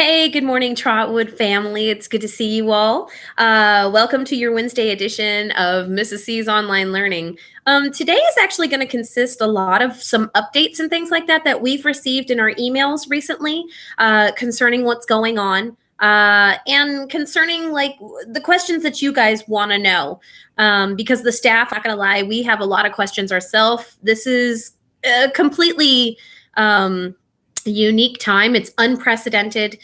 Hey, good morning, Trotwood family. It's good to see you all. Welcome to your Wednesday edition of Mrs. C's Online Learning. Today is actually going to consist a lot of some updates and things like that that we've received in our emails recently concerning what's going on and concerning like the questions that you guys want to know. Because the staff, not going to lie, we have a lot of questions ourselves. This is completely unique time. It's unprecedented.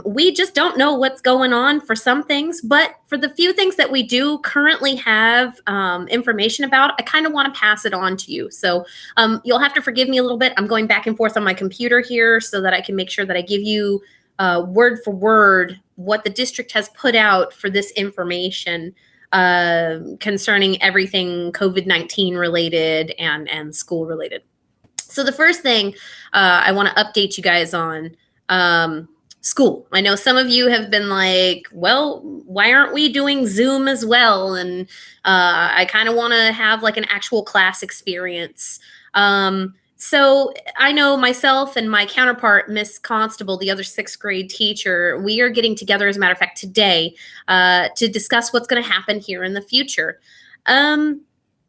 We just don't know what's going on for some things, but for the few things that we do currently have information about, I kind of want to pass it on to you. So you'll have to forgive me a little bit. I'm going back and forth on my computer here so that I can make sure that I give you word for word what the district has put out for this information concerning everything COVID-19 related and school related. So the first thing I want to update you guys on school. I know some of you have been like, well, why aren't we doing Zoom as well? And I kind of want to have like an actual class experience. So I know myself and my counterpart, Miss Constable, the other sixth grade teacher, we are getting together, as a matter of fact, today to discuss what's going to happen here in the future.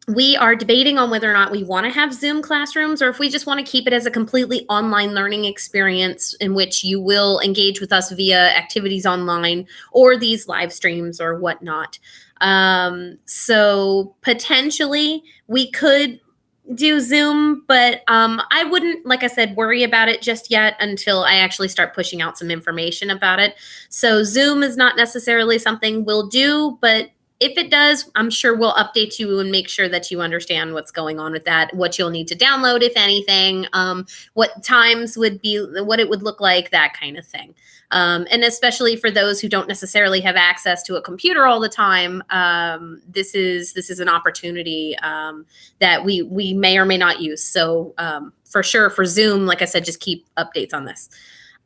We are debating on whether or not we want to have Zoom classrooms or if we just want to keep it as a completely online learning experience in which you will engage with us via activities online or these live streams or whatnot. So potentially we could do Zoom, but I wouldn't, like I said, worry about it just yet until I actually start pushing out some information about it. So Zoom is not necessarily something we'll do, but if it does, I'm sure we'll update you and make sure that you understand what's going on with that, what you'll need to download, if anything, what times would be, what it would look like, that kind of thing. And especially for those who don't necessarily have access to a computer all the time, this is an opportunity that we may or may not use. So for sure, for Zoom, like I said, just keep updates on this.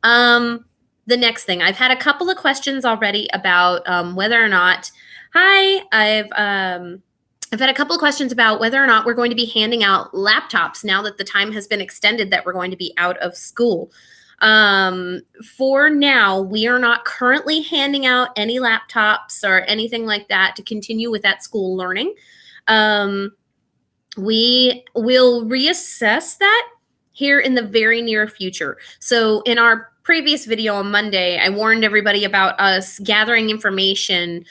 The next thing, I've had a couple of questions already about whether or not. Hi, I've had a couple of questions about whether or not we're going to be handing out laptops now that the time has been extended that we're going to be out of school. For now, we are not currently handing out any laptops or anything like that to continue with that school learning. We will reassess that here in the very near future. So in our previous video on Monday, I warned everybody about us gathering information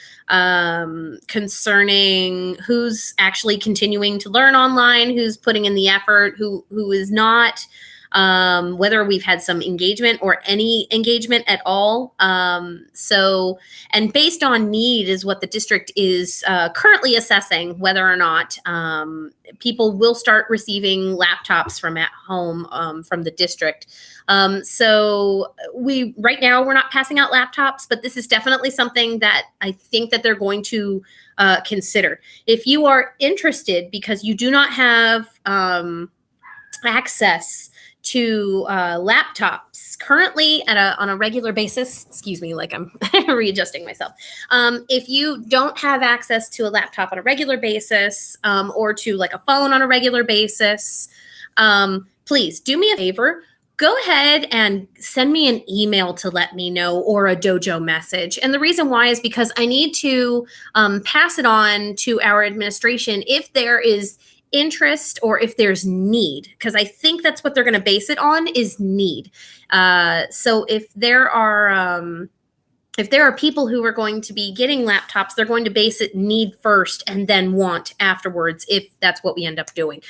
concerning who's actually continuing to learn online, who's putting in the effort, who is not, whether we've had some engagement or any engagement at all. So, and based on need is what the district is currently assessing whether or not people will start receiving laptops from at home from the district. So right now we're not passing out laptops, but this is definitely something that I think that they're going to consider. If you are interested because you do not have access to laptops currently on a regular basis, excuse me, like I'm readjusting myself. If you don't have access to a laptop on a regular basis or to like a phone on a regular basis, please do me a favor. Go ahead and send me an email to let me know or a dojo message. And the reason why is because I need to pass it on to our administration if there is interest or if there's need, because I think that's what they're going to base it on is need. So if there are people who are going to be getting laptops, they're going to base it need first and then want afterwards, if that's what we end up doing.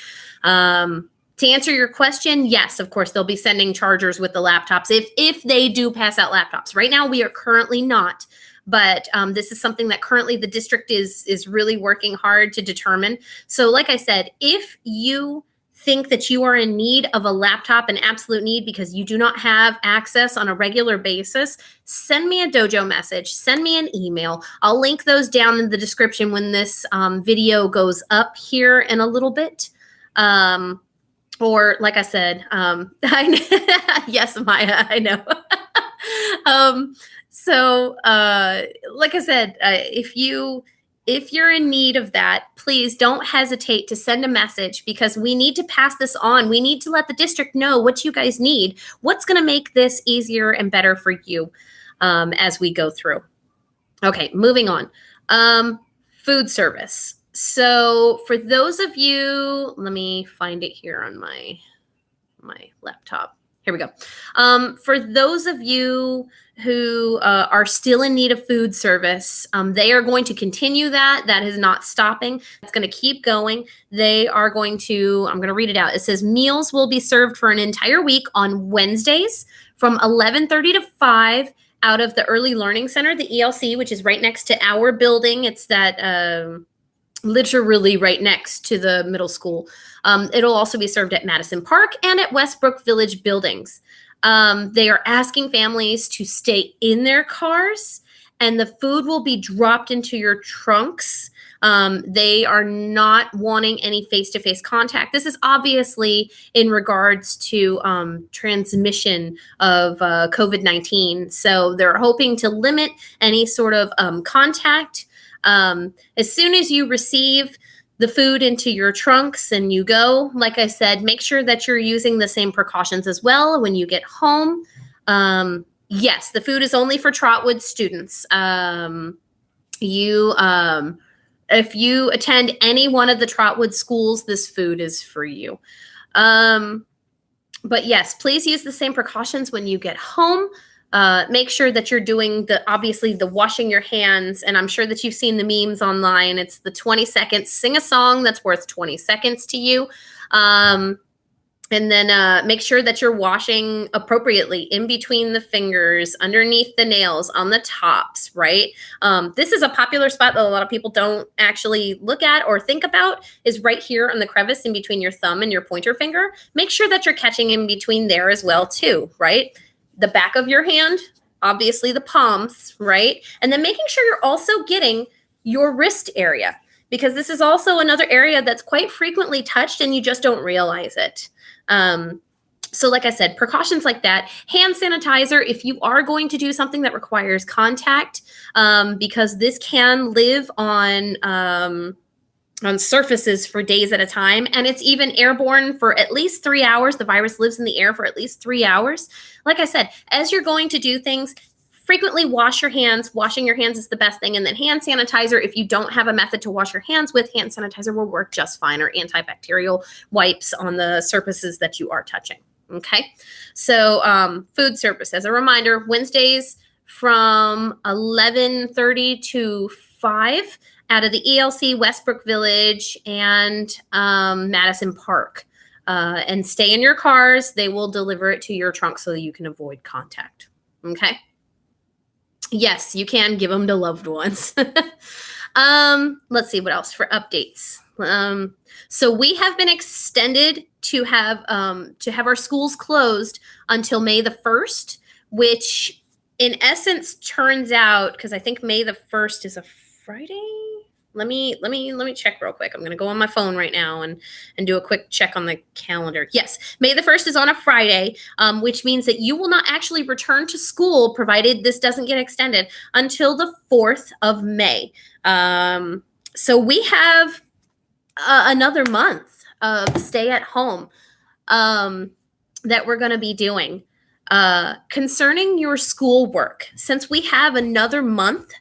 To answer your question, yes, of course, they'll be sending chargers with the laptops if they do pass out laptops. Right now, we are currently not, but this is something that currently the district is really working hard to determine. So like I said, if you think that you are in need of a laptop, an absolute need, because you do not have access on a regular basis, send me a dojo message, send me an email. I'll link those down in the description when this video goes up here in a little bit. Or like I said, yes, Maya, I know. So like I said, if you if you're in need of that, please don't hesitate to send a message, because we need to pass this on. We need to let the district know what you guys need, what's going to make this easier and better for you as we go through. Okay, moving on. Food service. So for those of you, let me find it here on my laptop. Here we go. For those of you who are still in need of food service, they are going to continue that. That is not stopping. It's going to keep going. They are going to, I'm going to read it out. It says meals will be served for an entire week on Wednesdays from 11:30 to 5 out of the Early Learning Center, the ELC, which is right next to our building. It's that literally right next to the middle school. It'll also be served at Madison Park and at Westbrook Village buildings. They are asking families to stay in their cars, and the food will be dropped into your trunks. They are not wanting any face-to-face contact. This is obviously in regards to transmission of COVID-19. So they're hoping to limit any sort of contact. As soon as you receive the food into your trunks and you go, like I said, make sure that you're using the same precautions as well when you get home. Yes, the food is only for Trotwood students. If you attend any one of the Trotwood schools, this food is for you. But yes, please use the same precautions when you get home. Make sure that you're doing obviously the washing your hands. And I'm sure that you've seen the memes online. It's the 20 seconds, sing a song that's worth 20 seconds to you. And then make sure that you're washing appropriately in between the fingers, underneath the nails, on the tops, right? This is a popular spot that a lot of people don't actually look at or think about, is right here on the crevice in between your thumb and your pointer finger. Make sure that you're catching in between there as well too, right? The back of your hand, obviously the palms, right? And then making sure you're also getting your wrist area, because this is also another area that's quite frequently touched and you just don't realize it. So like I said, precautions like that. Hand sanitizer, if you are going to do something that requires contact, because this can live on surfaces for days at a time, and it's even airborne for at least 3 hours. The virus lives in the air for at least 3 hours. Like I said, as you're going to do things, frequently wash your hands. Washing your hands is the best thing. And then hand sanitizer, if you don't have a method to wash your hands with, hand sanitizer will work just fine, or antibacterial wipes on the surfaces that you are touching. Okay. So food service, as a reminder, Wednesdays from 11:30 to 5 out of the ELC, Westbrook Village, and Madison Park. And stay in your cars. They will deliver it to your trunk so that you can avoid contact. Okay. Yes, you can give them to loved ones. Let's see what else for updates. So we have been extended to have our schools closed until May the 1st, which in essence turns out, because I think May the 1st is a Friday. Let me check real quick. I'm going to go on my phone right now and do a quick check on the calendar. Yes, May the 1st is on a Friday, which means that you will not actually return to school, provided this doesn't get extended, until the 4th of May. So we have another month of stay at home that we're going to be doing. Concerning your schoolwork, since we have another month,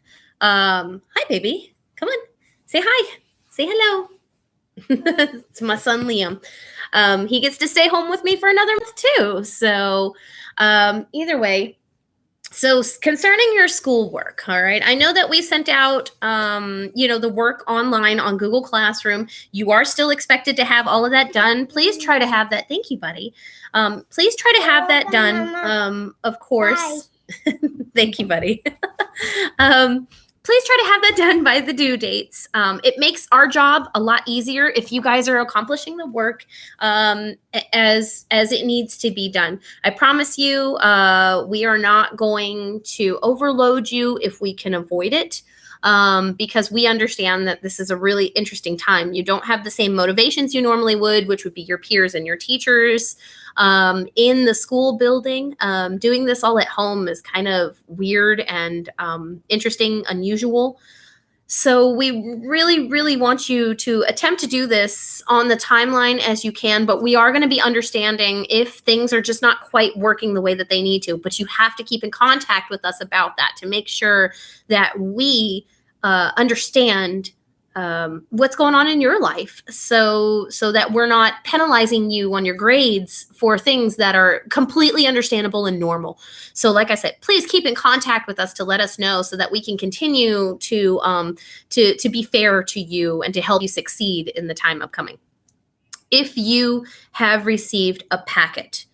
hi, baby. Come on. Say hi. Say hello. It's my son, Liam. He gets to stay home with me for another month too. So either way, so concerning your schoolwork, all right, I know that we sent out, the work online on Google Classroom. You are still expected to have all of that done. Please try to have that. Thank you, buddy. Please try to have that done, of course. Thank you, buddy. Please try to have that done by the due dates. It makes our job a lot easier if you guys are accomplishing the work as it needs to be done. I promise you, we are not going to overload you if we can avoid it, because we understand that this is a really interesting time. You don't have the same motivations you normally would, which would be your peers and your teachers in the school building. Doing this all at home is kind of weird and interesting, unusual. So we really, really want you to attempt to do this on the timeline as you can, but we are going to be understanding if things are just not quite working the way that they need to. But you have to keep in contact with us about that to make sure that we understand what's going on in your life, so that we're not penalizing you on your grades for things that are completely understandable and normal. So like I said, please keep in contact with us to let us know so that we can continue to be fair to you and to help you succeed in the time upcoming. If you have received a packet,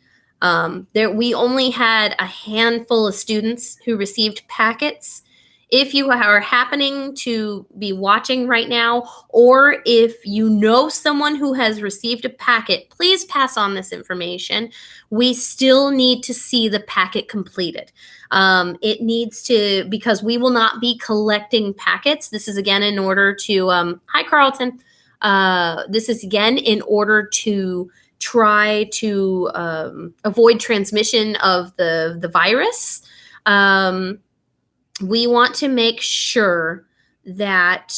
we only had a handful of students who received packets. If you are happening to be watching right now, or if you know someone who has received a packet, please pass on this information. We still need to see the packet completed. It needs to, because we will not be collecting packets. This is again in order to, hi Carlton. This is again in order to try to avoid transmission of the virus. We want to make sure that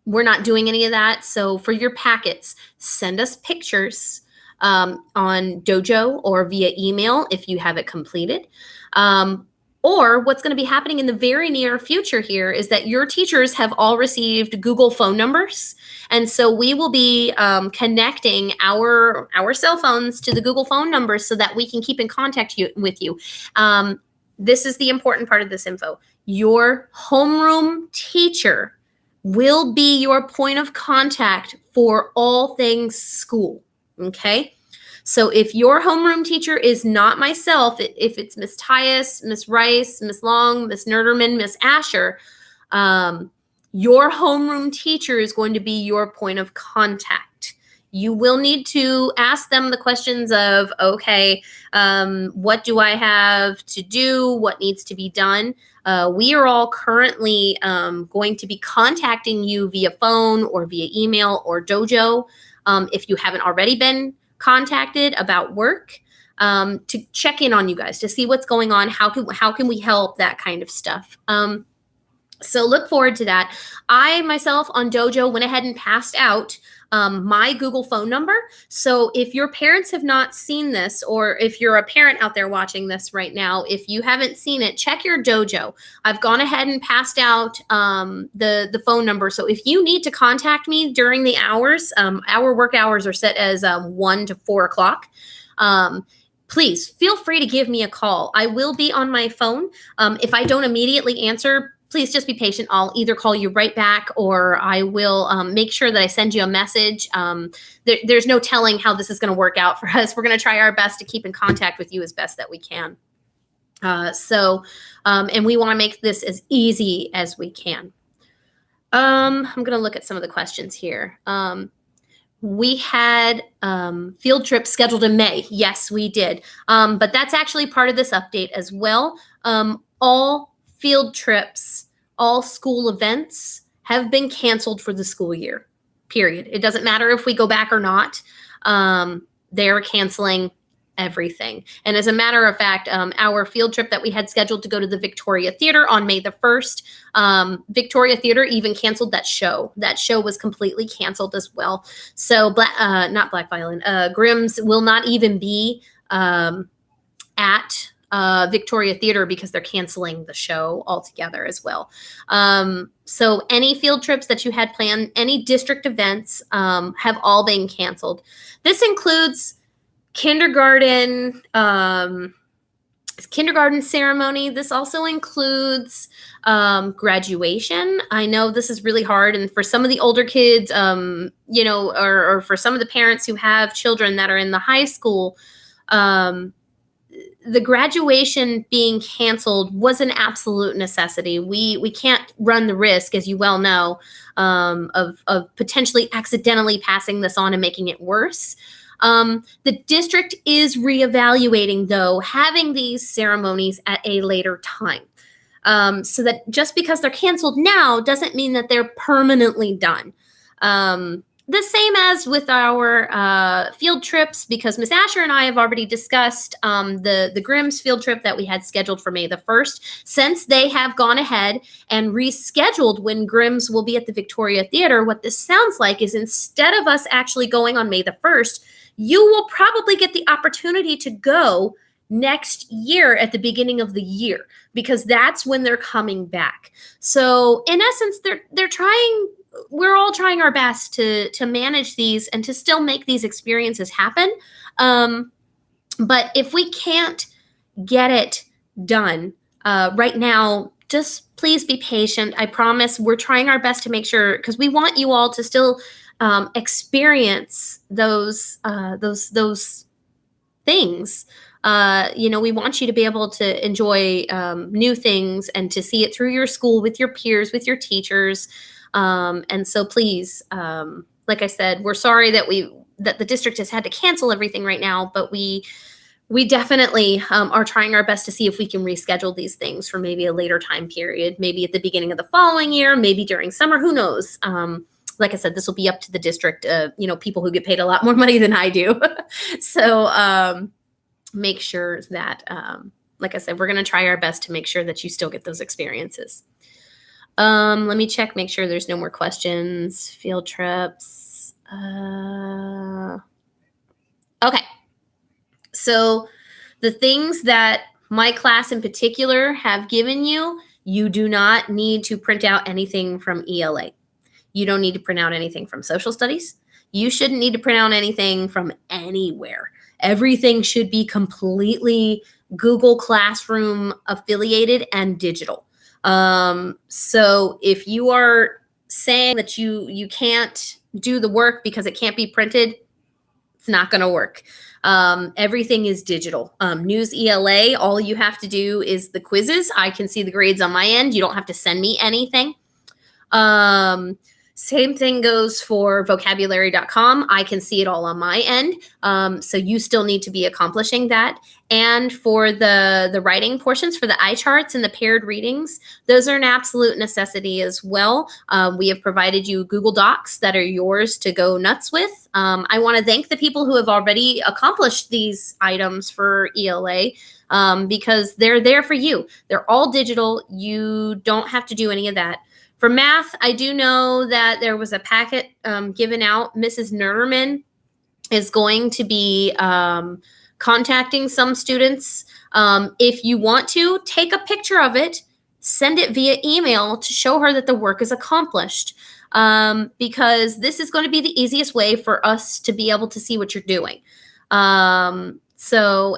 we're not doing any of that. So for your packets, send us pictures on Dojo or via email if you have it completed. Or what's going to be happening in the very near future here is that your teachers have all received Google phone numbers. And so we will be connecting our cell phones to the Google phone numbers so that we can keep in contact with you. This is the important part of this info. Your homeroom teacher will be your point of contact for all things school, okay? So if your homeroom teacher is not myself, if it's Miss Tyus, Miss Rice, Miss Long, Miss Nerderman, Miss Asher, your homeroom teacher is going to be your point of contact. You will need to ask them the questions of, okay, what do I have to do? What needs to be done? We are all currently going to be contacting you via phone or via email or Dojo. If you haven't already been contacted about work, to check in on you guys, to see what's going on, how can we help, that kind of stuff. So look forward to that. I myself on Dojo went ahead and passed out my Google phone number. So if your parents have not seen this, or if you're a parent out there watching this right now, if you haven't seen it, check your Dojo. I've gone ahead and passed out the phone number. So if you need to contact me during the hours, our work hours are set as 1 to 4 o'clock. Please feel free to give me a call. I will be on my phone. If I don't immediately answer, please just be patient. I'll either call you right back, or I will make sure that I send you a message. There's no telling how this is going to work out for us. We're going to try our best to keep in contact with you as best that we can. And we want to make this as easy as we can. I'm going to look at some of the questions here. We had field trips scheduled in May. Yes, we did. But that's actually part of this update as well. All field trips, all school events have been canceled for the school year, period. It doesn't matter if we go back or not. They're canceling everything. And as a matter of fact, our field trip that we had scheduled to go to the Victoria Theater on May the 1st, Victoria Theater even canceled that show. That show was completely canceled as well. So not Black Violin, Grimm's will not even be at Victoria Theater because they're canceling the show altogether as well. So any field trips that you had planned, any district events have all been canceled. This includes kindergarten ceremony. This also includes graduation. I know this is really hard, and for some of the older kids, or for some of the parents who have children that are in the high school, the graduation being canceled was an absolute necessity. We can't run the risk, as you well know, of potentially accidentally passing this on and making it worse. The district is reevaluating, though, having these ceremonies at a later time. So that just because they're canceled now doesn't mean that they're permanently done. the same as with our field trips, because Miss Asher and I have already discussed the Grimm's field trip that we had scheduled for May the 1st. Since they have gone ahead and rescheduled when Grimm's will be at the Victoria Theater, what this sounds like is instead of us actually going on May the 1st, you will probably get the opportunity to go next year at the beginning of the year, because that's when they're coming back. So in essence, they're trying, we're all trying our best to manage these and to still make these experiences happen. But if we can't get it done right now, just please be patient. I promise we're trying our best to make sure, because we want you all to still experience those things. We want you to be able to enjoy new things and to see it through your school with your peers, with your teachers. And so please, like I said, we're sorry that the district has had to cancel everything right now, but we definitely are trying our best to see if we can reschedule these things for maybe a later time period, maybe at the beginning of the following year, maybe during summer, who knows? Like I said, this will be up to the district, people who get paid a lot more money than I do. So make sure that, like I said, we're going to try our best to make sure that you still get those experiences. Let me check, make sure there's no more questions. Field trips. Okay. So the things that my class in particular have given you, you do not need to print out anything from ELA. You don't need to print out anything from social studies. You shouldn't need to print out anything from anywhere. Everything should be completely Google Classroom affiliated and digital. So if you are saying that you can't do the work because it can't be printed, it's not going to work. Everything is digital. News ELA, all you have to do is the quizzes. I can see the grades on my end. You don't have to send me anything. Same thing goes for vocabulary.com. I can see it all on my end. So you still need to be accomplishing that. And for the writing portions, for the eye charts and the paired readings, those are an absolute necessity as well. We have provided you Google Docs that are yours to go nuts with. I want to thank the people who have already accomplished these items for ELA. Because they're there for you. They're all digital. You don't have to do any of that. For math, I do know that there was a packet given out. Mrs. Nerderman is going to be contacting some students. If you want to, take a picture of it, send it via email to show her that the work is accomplished. Because this is going to be the easiest way for us to be able to see what you're doing. And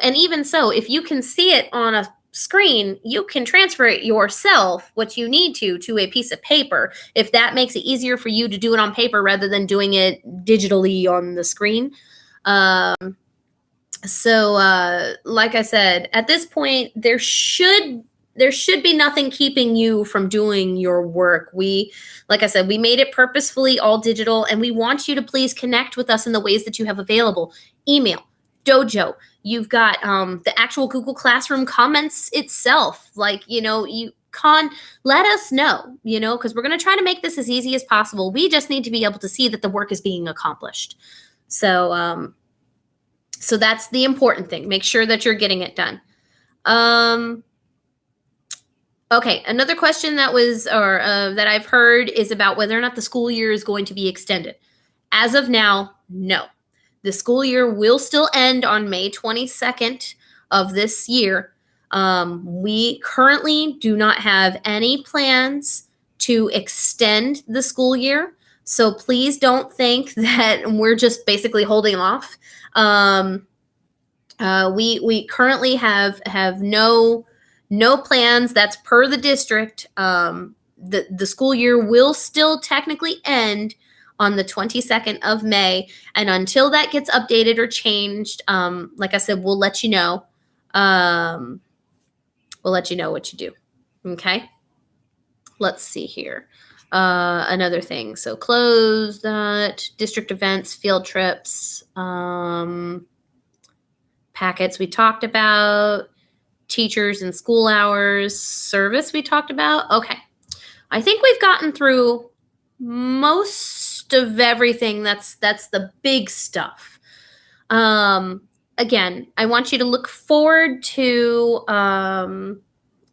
even so, if you can see it on a screen, you can transfer it yourself, what you need to a piece of paper, if that makes it easier for you to do it on paper rather than doing it digitally on the screen. Like I said, at this point, there should be nothing keeping you from doing your work. Like I said, we made it purposefully all digital, and we want you to please connect with us in the ways that you have available. Email, Dojo. You've got the actual Google Classroom comments itself. Let us know, because we're going to try to make this as easy as possible. We just need to be able to see that the work is being accomplished. So that's the important thing. Make sure that you're getting it done. Okay, another question that I've heard is about whether or not the school year is going to be extended. As of now, no. The school year will still end on May 22nd of this year. We currently do not have any plans to extend the school year. So please don't think that we're just basically holding off. We currently have no plans. That's per the district. The school year will still technically end on the 22nd of May. And until that gets updated or changed, like I said, we'll let you know. We'll let you know what you do. Okay. Let's see here. Another thing. So close that, district events, field trips, packets we talked about, teachers and school hours, service we talked about. Okay. I think we've gotten through most most of everything. That's the big stuff. Again, I want you to look forward to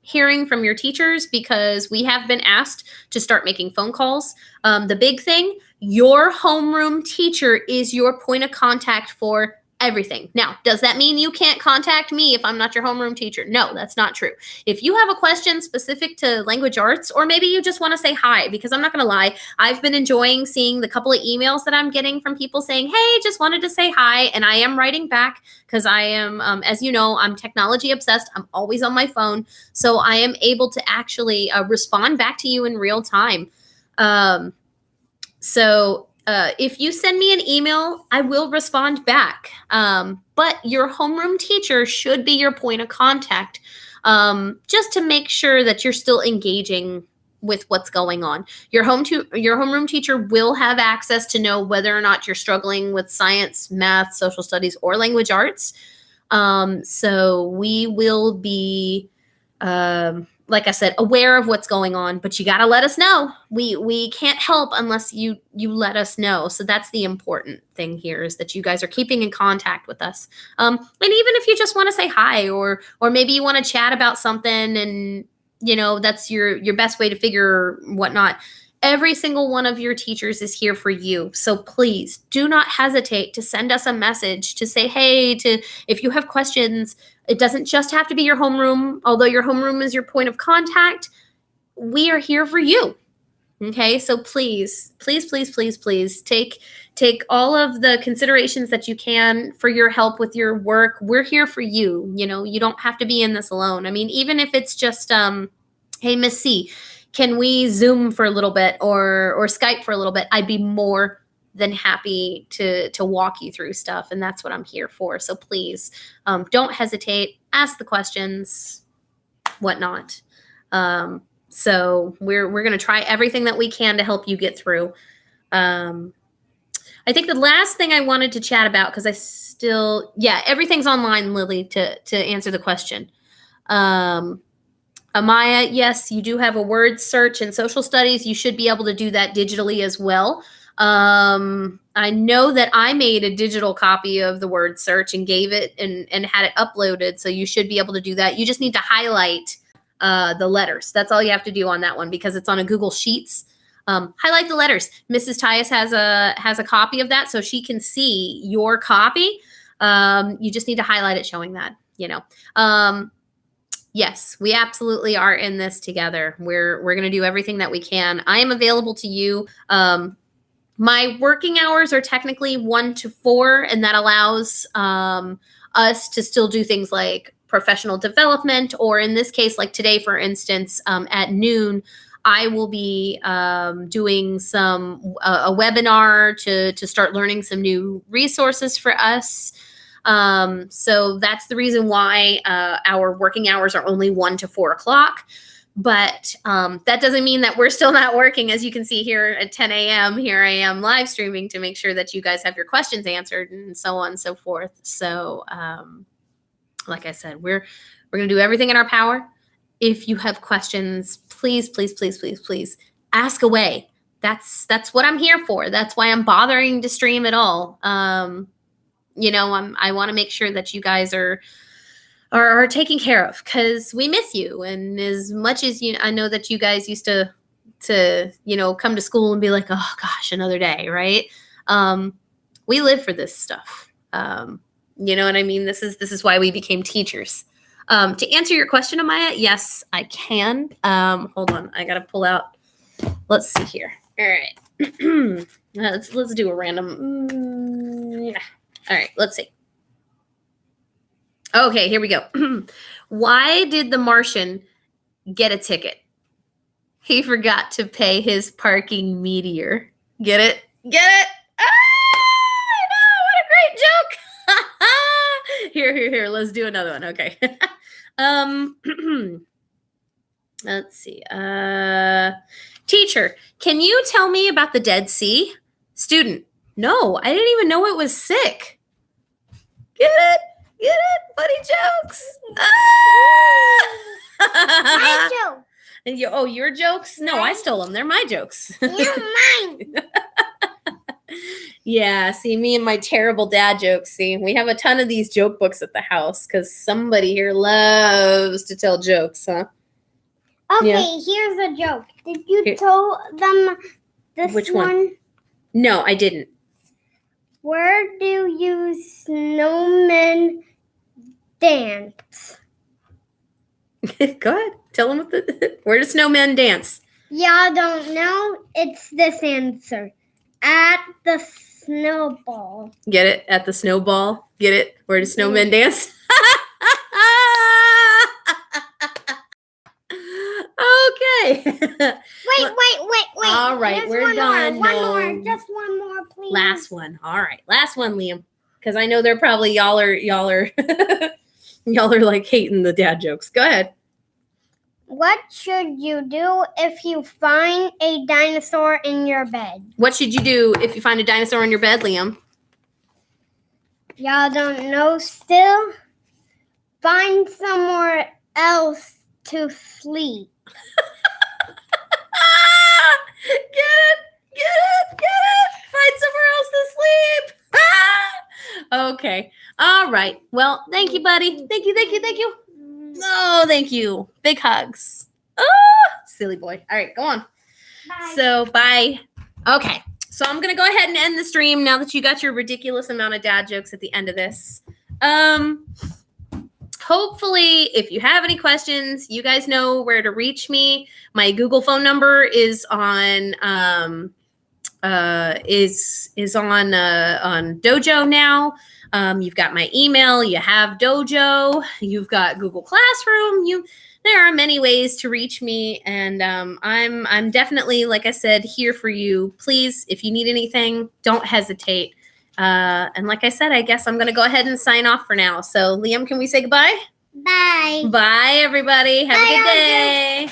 hearing from your teachers, because we have been asked to start making phone calls. The big thing, your homeroom teacher is your point of contact for everything. Now, does that mean you can't contact me if I'm not your homeroom teacher? No, that's not true. If you have a question specific to language arts, or maybe you just want to say hi, because I'm not going to lie, I've been enjoying seeing the couple of emails that I'm getting from people saying, hey, just wanted to say hi. And I am writing back, because I am, as you know, I'm technology obsessed. I'm always on my phone. So I am able to actually respond back to you in real time. If you send me an email, I will respond back. But your homeroom teacher should be your point of contact, just to make sure that you're still engaging with what's going on. Your homeroom teacher will have access to know whether or not you're struggling with science, math, social studies, or language arts. So we will be, like I said, aware of what's going on, but you got to let us know. We can't help unless you let us know. So that's the important thing here, is that you guys are keeping in contact with us. And even if you just want to say hi, or maybe you want to chat about something, and that's your best way to figure whatnot. Every single one of your teachers is here for you. So please do not hesitate to send us a message to say, hey, if you have questions. It doesn't just have to be your homeroom, although your homeroom is your point of contact. We are here for you. Okay, so please, please, please, please, please take all of the considerations that you can for your help with your work. We're here for you. You don't have to be in this alone. I mean, even if it's just, hey, Miss C, can we Zoom for a little bit, or Skype for a little bit? I'd be more than happy to walk you through stuff. And that's what I'm here for. So please, don't hesitate, ask the questions, whatnot. So we're going to try everything that we can to help you get through. I think the last thing I wanted to chat about, because everything's online, Lily, to answer the question. Amaya, yes, you do have a word search in social studies. You should be able to do that digitally as well. I know that I made a digital copy of the word search and gave it and had it uploaded. So you should be able to do that. You just need to highlight the letters. That's all you have to do on that one, because it's on a Google Sheets. Highlight the letters. Mrs. Tyus has a copy of that, so she can see your copy. You just need to highlight it showing that, yes, we absolutely are in this together. We're going to do everything that we can. I am available to you. My working hours are technically 1 to 4, and that allows us to still do things like professional development, or in this case, like today, for instance, at noon, I will be doing a webinar to start learning some new resources for us. So that's the reason why our working hours are only 1 to 4 o'clock. But that doesn't mean that we're still not working. As you can see here at 10 a.m., here I am live streaming to make sure that you guys have your questions answered, and so on and so forth. So like I said, we're going to do everything in our power. If you have questions, please, please, please, please, please ask away. That's what I'm here for. That's why I'm bothering to stream at all. I want to make sure that you guys are taken care of, because we miss you. And as much as I know that you guys used to come to school and be like, oh gosh, another day, right? We live for this stuff. You know what I mean? This is why we became teachers. To answer your question, Amaya, yes, I can. Hold on, I gotta pull out. Let's see here. All right, let's do a random. Yeah. All right, let's see. Okay, here we go. Why did the Martian get a ticket? He forgot to pay his parking meteor. Get it? Get it? I know, what a great joke. Here. Let's do another one. Okay. Let's see. Teacher, can you tell me about the Dead Sea? Student, no, I didn't even know it was sick. Get it? Get it? Funny jokes. My joke. And your jokes? No, I stole them. They're my jokes. You're mine. Yeah, see, me and my terrible dad jokes. See, we have a ton of these joke books at the house because somebody here loves to tell jokes, huh? Okay, Yeah. here's a joke. Did you tell them this Which one? No, I didn't. Where do you snowmen dance? Go ahead. Tell them where do snowmen dance? Y'all don't know? It's this answer. At the snowball. Get it? At the snowball? Get it? Where do snowmen dance? Okay. Wait. All right, There's we're one done. More, No. one more. Just one more, please. Last one. All right. Last one, Liam. Because I know they're probably y'all are y'all are like hating the dad jokes. Go ahead. What should you do if you find a dinosaur in your bed? What should you do if you find a dinosaur in your bed, Liam? Y'all don't know still? Find somewhere else to sleep. Get it. Find somewhere else to sleep. Okay. All right. Well, thank you, buddy. Thank you. Oh, thank you. Big hugs. Oh, silly boy. All right, go on. Bye. So, bye. Okay. So I'm going to go ahead and end the stream now that you got your ridiculous amount of dad jokes at the end of this. Hopefully, if you have any questions, you guys know where to reach me. My Google phone number is on on Dojo now. You've got my email, you have Dojo, you've got Google Classroom. There are many ways to reach me, and I'm definitely, like I said, here for you. Please, if you need anything, don't hesitate. And like I said, I guess I'm going to go ahead and sign off for now. So, Liam, can we say goodbye? Bye. Bye, everybody. Have a good Bye, day.